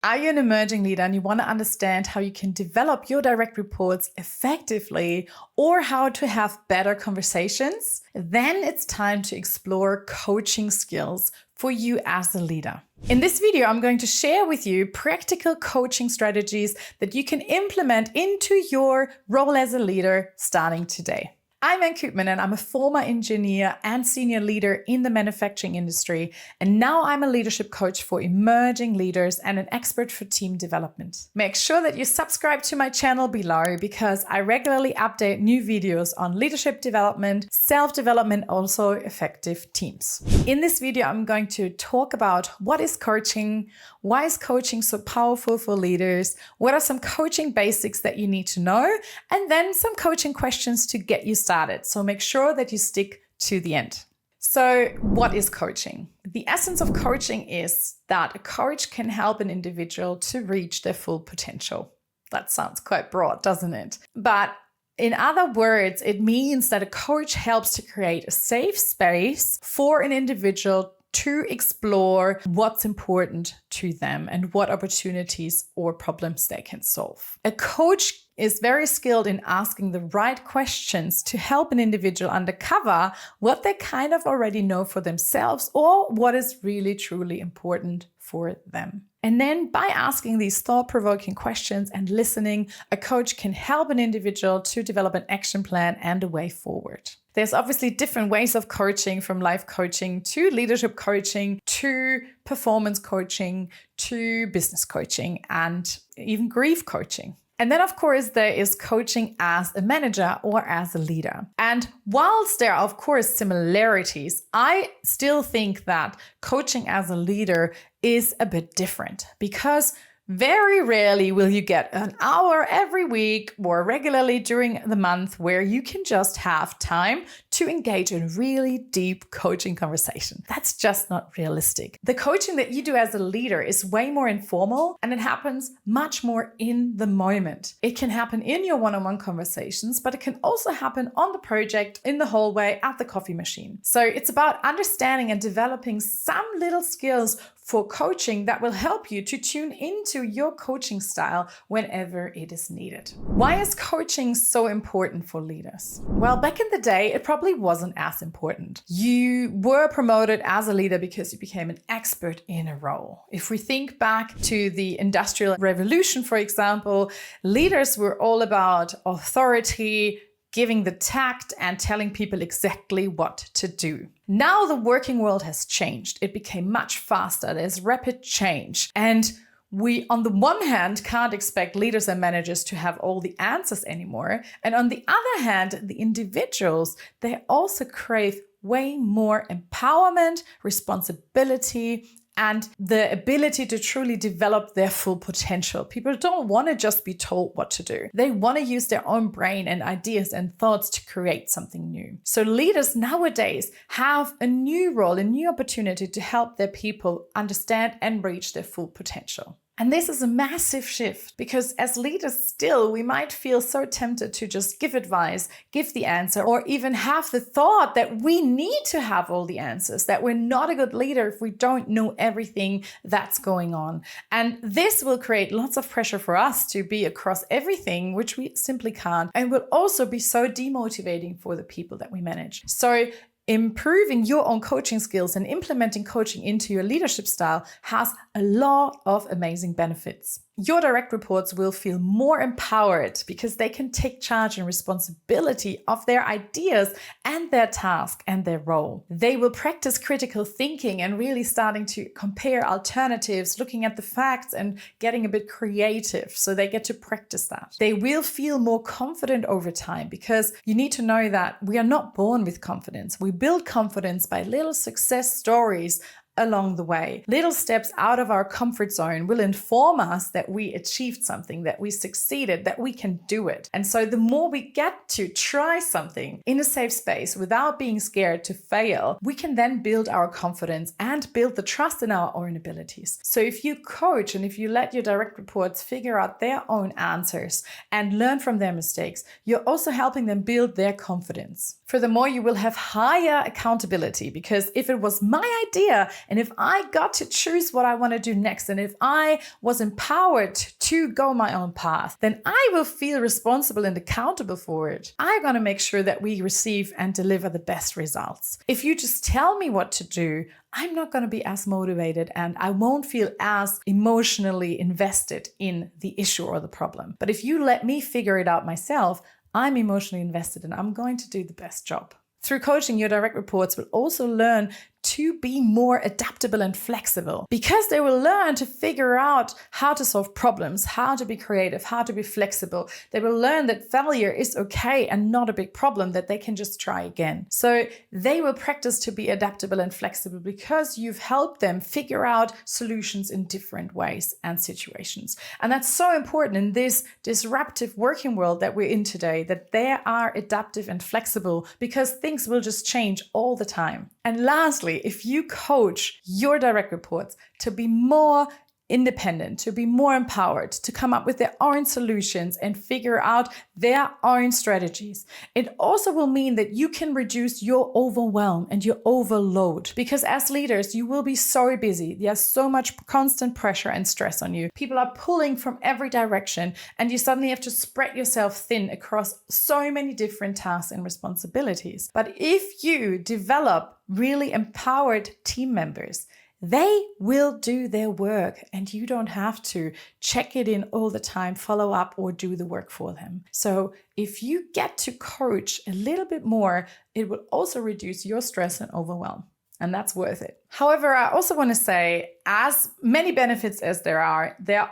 Are you an emerging leader and you want to understand how you can develop your direct reports effectively or how to have better conversations? Then it's time to explore coaching skills for you as a leader. In this video, I'm going to share with you practical coaching strategies that you can implement into your role as a leader starting today. I'm Ann Koopman and I'm a former engineer and senior leader in the manufacturing industry. And now I'm a leadership coach for emerging leaders and an expert for team development. Make sure that you subscribe to my channel below because I regularly update new videos on leadership development, self-development, also effective teams. In this video, I'm going to talk about what is coaching, why is coaching so powerful for leaders, what are some coaching basics that you need to know, and then some coaching questions to get you started. So make sure that you stick to the end. So what is coaching? The essence of coaching is that a coach can help an individual to reach their full potential. That sounds quite broad, doesn't it? But in other words, it means that a coach helps to create a safe space for an individual to explore what's important to them and what opportunities or problems they can solve. A coach is very skilled in asking the right questions to help an individual uncover what they kind of already know for themselves or what is really truly important for them. And then by asking these thought-provoking questions and listening, a coach can help an individual to develop an action plan and a way forward. There's obviously different ways of coaching, from life coaching to leadership coaching to performance coaching to business coaching and even grief coaching. And then, of course, there is coaching as a manager or as a leader. And whilst there are, of course, similarities, I still think that coaching as a leader is a bit different because very rarely will you get an hour every week or regularly during the month where you can just have time to engage in really deep coaching conversation. That's just not realistic. The coaching that you do as a leader is way more informal and it happens much more in the moment. It can happen in your one-on-one conversations, but it can also happen on the project, in the hallway, at the coffee machine. So it's about understanding and developing some little skills for coaching that will help you to tune into your coaching style whenever it is needed. Why is coaching so important for leaders? Well, back in the day, it probably wasn't as important. You were promoted as a leader because you became an expert in a role. If we think back to the Industrial Revolution, for example, leaders were all about authority, giving the tact and telling people exactly what to do. Now the working world has changed. It became much faster. There's rapid change. And we, on the one hand, can't expect leaders and managers to have all the answers anymore. And on the other hand, the individuals, they also crave way more empowerment, responsibility, and the ability to truly develop their full potential. People don't want to just be told what to do. They want to use their own brain and ideas and thoughts to create something new. So leaders nowadays have a new role, a new opportunity to help their people understand and reach their full potential. And this is a massive shift because as leaders still, we might feel so tempted to just give advice, give the answer, or even have the thought that we need to have all the answers, that we're not a good leader if we don't know everything that's going on. And this will create lots of pressure for us to be across everything, which we simply can't, and will also be so demotivating for the people that we manage. So improving your own coaching skills and implementing coaching into your leadership style has a lot of amazing benefits. Your direct reports will feel more empowered because they can take charge and responsibility of their ideas and their task and their role. They will practice critical thinking and really starting to compare alternatives, looking at the facts and getting a bit creative. So they get to practice that. They will feel more confident over time because you need to know that we are not born with confidence. We build confidence by little success stories along the way. Little steps out of our comfort zone will inform us that we achieved something, that we succeeded, that we can do it. And so the more we get to try something in a safe space without being scared to fail, we can then build our confidence and build the trust in our own abilities. So if you coach and if you let your direct reports figure out their own answers and learn from their mistakes, you're also helping them build their confidence. Furthermore, you will have higher accountability because if it was my idea And if I got to choose what I want to do next, and if I was empowered to go my own path, then I will feel responsible and accountable for it. I'm going to make sure that we receive and deliver the best results. If you just tell me what to do, I'm not going to be as motivated and I won't feel as emotionally invested in the issue or the problem. But if you let me figure it out myself, I'm emotionally invested and I'm going to do the best job. Through coaching, your direct reports will also learn to be more adaptable and flexible because they will learn to figure out how to solve problems, how to be creative, how to be flexible. They will learn that failure is okay and not a big problem, that they can just try again. So they will practice to be adaptable and flexible because you've helped them figure out solutions in different ways and situations. And that's so important in this disruptive working world that we're in today, that they are adaptive and flexible because things will just change all the time. And lastly, if you coach your direct reports to be more independent, to be more empowered, to come up with their own solutions and figure out their own strategies, it also will mean that you can reduce your overwhelm and your overload. Because as leaders, you will be so busy. There's so much constant pressure and stress on you. People are pulling from every direction, and you suddenly have to spread yourself thin across so many different tasks and responsibilities. But if you develop really empowered team members, they will do their work and you don't have to check it in all the time, follow up, or do the work for them. So if you get to coach a little bit more, it will also reduce your stress and overwhelm. And that's worth it. However, I also want to say, as many benefits as there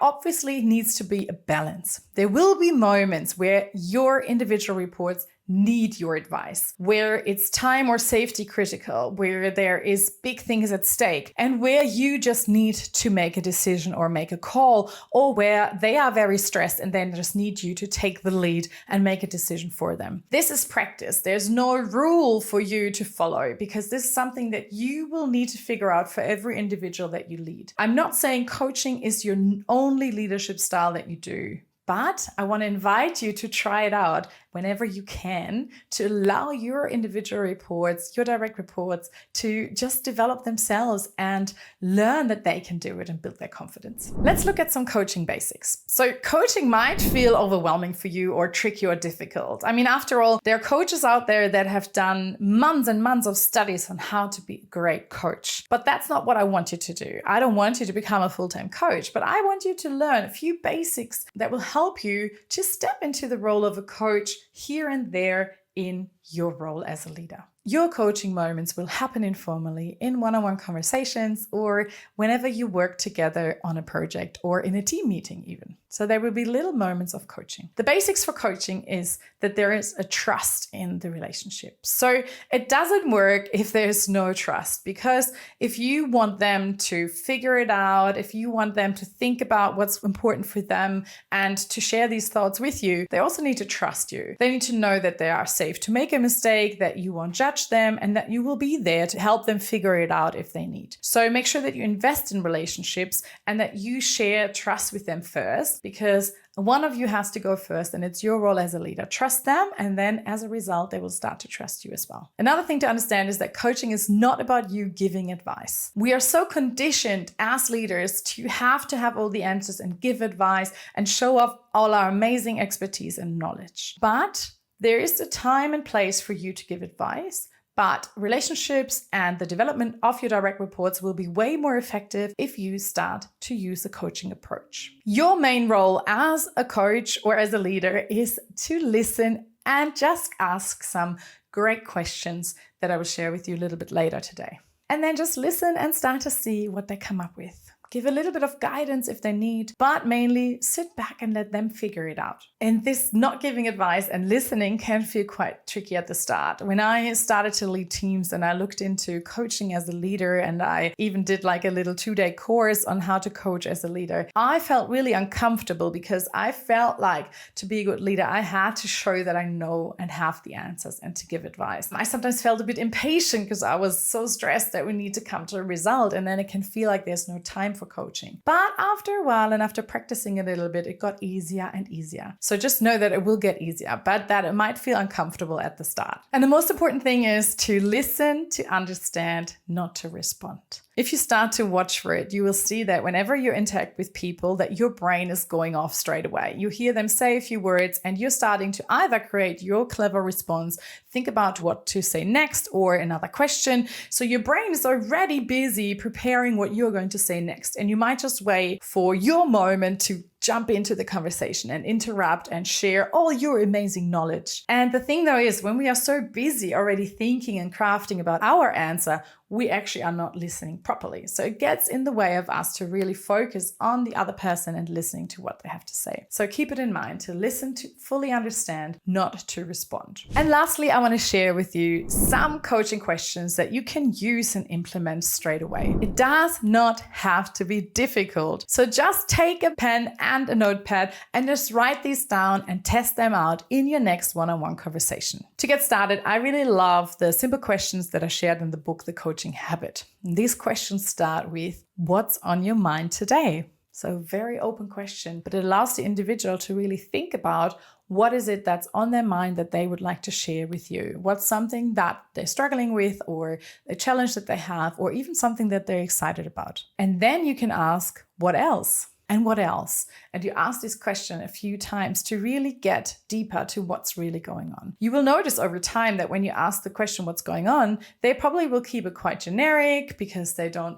obviously needs to be a balance. There will be moments where your individual reports need your advice, where it's time or safety critical, where there is big things at stake, and where you just need to make a decision or make a call, or where they are very stressed and then just need you to take the lead and make a decision for them. This is practice. There's no rule for you to follow because this is something that you will need to figure out for every individual that you lead. I'm not saying coaching is your only leadership style that you do, but I want to invite you to try it out whenever you can, to allow your individual reports, your direct reports, to just develop themselves and learn that they can do it and build their confidence. Let's look at some coaching basics. So coaching might feel overwhelming for you or tricky or difficult. I mean, after all, there are coaches out there that have done months and months of studies on how to be a great coach. But that's not what I want you to do. I don't want you to become a full-time coach, but I want you to learn a few basics that will help you to step into the role of a coach here and there in your role as a leader. Your coaching moments will happen informally in one-on-one conversations or whenever you work together on a project or in a team meeting even. So there will be little moments of coaching. The basics for coaching is that there is a trust in the relationship. So it doesn't work if there's no trust, because if you want them to figure it out, if you want them to think about what's important for them and to share these thoughts with you, they also need to trust you. They need to know that they are safe to make a mistake, that you won't judge them, and that you will be there to help them figure it out if they need. So make sure that you invest in relationships and that you share trust with them first, because one of you has to go first and it's your role as a leader. Trust them, and then as a result, they will start to trust you as well. Another thing to understand is that coaching is not about you giving advice. We are so conditioned as leaders to have all the answers and give advice and show off all our amazing expertise and knowledge. But there is a time and place for you to give advice. But relationships and the development of your direct reports will be way more effective if you start to use a coaching approach. Your main role as a coach or as a leader is to listen and just ask some great questions that I will share with you a little bit later today. And then just listen and start to see what they come up with. Give a little bit of guidance if they need, but mainly sit back and let them figure it out. And this not giving advice and listening can feel quite tricky at the start. When I started to lead teams and I looked into coaching as a leader, and I even did like a little 2-day course on how to coach as a leader, I felt really uncomfortable because I felt like to be a good leader, I had to show that I know and have the answers and to give advice. I sometimes felt a bit impatient because I was so stressed that we need to come to a result, and then it can feel like there's no time for coaching. But after a while and after practicing a little bit, it got easier and easier. So just know that it will get easier, but that it might feel uncomfortable at the start. And the most important thing is to listen, to understand, not to respond. If you start to watch for it, you will see that whenever you interact with people, that your brain is going off straight away. You hear them say a few words and you're starting to either create your clever response, think about what to say next or another question. So your brain is already busy preparing what you're going to say next. And you might just wait for your moment to jump into the conversation and interrupt and share all your amazing knowledge. And the thing though is, when we are so busy already thinking and crafting about our answer, we actually are not listening properly. So it gets in the way of us to really focus on the other person and listening to what they have to say. So keep it in mind to listen, to fully understand, not to respond. And lastly, I want to share with you some coaching questions that you can use and implement straight away. It does not have to be difficult. So just take a pen and a notepad and just write these down and test them out in your next one-on-one conversation. To get started, I really love the simple questions that are shared in the book, The Coaching Habit. And these questions start with, what's on your mind today? So very open question, but it allows the individual to really think about what is it that's on their mind that they would like to share with you? What's something that they're struggling with, or a challenge that they have, or even something that they're excited about? And then you can ask, what else? And what else? And you ask this question a few times to really get deeper to what's really going on. You will notice over time that when you ask the question, what's going on, they probably will keep it quite generic because they don't,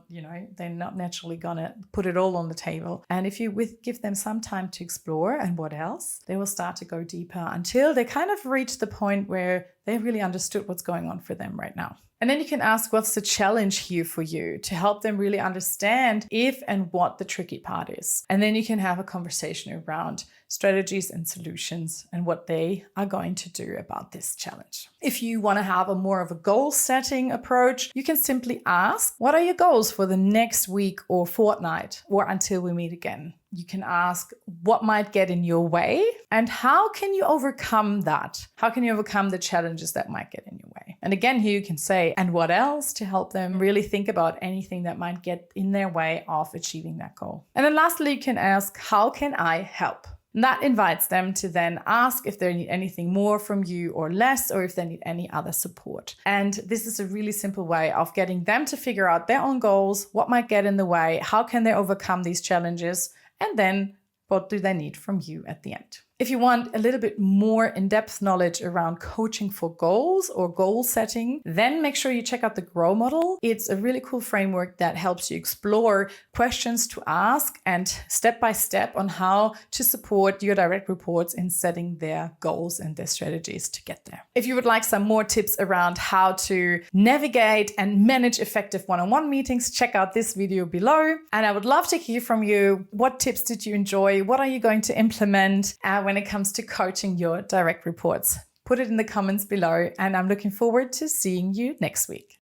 they're not naturally gonna put it all on the table. And if you give them some time to explore and what else, they will start to go deeper until they kind of reach the point where they really understood what's going on for them right now. And then you can ask, what's the challenge here for you, to help them really understand if and what the tricky part is. And then you can have a conversation around strategies and solutions and what they are going to do about this challenge. If you want to have a more of a goal setting approach, you can simply ask, what are your goals for the next week or fortnight or until we meet again? You can ask, what might get in your way and how can you overcome that? How can you overcome the challenges that might get in your way? And again, here you can say, and what else, to help them really think about anything that might get in their way of achieving that goal. And then lastly, you can ask, how can I help? And that invites them to then ask if they need anything more from you or less, or if they need any other support. And this is a really simple way of getting them to figure out their own goals, what might get in the way, how can they overcome these challenges, and then what do they need from you at the end. If you want a little bit more in-depth knowledge around coaching for goals or goal setting, then make sure you check out the GROW model. It's a really cool framework that helps you explore questions to ask and step-by-step on how to support your direct reports in setting their goals and their strategies to get there. If you would like some more tips around how to navigate and manage effective one-on-one meetings, check out this video below. And I would love to hear from you. What tips did you enjoy? What are you going to implement when it comes to coaching your direct reports? Put it in the comments below, and I'm looking forward to seeing you next week.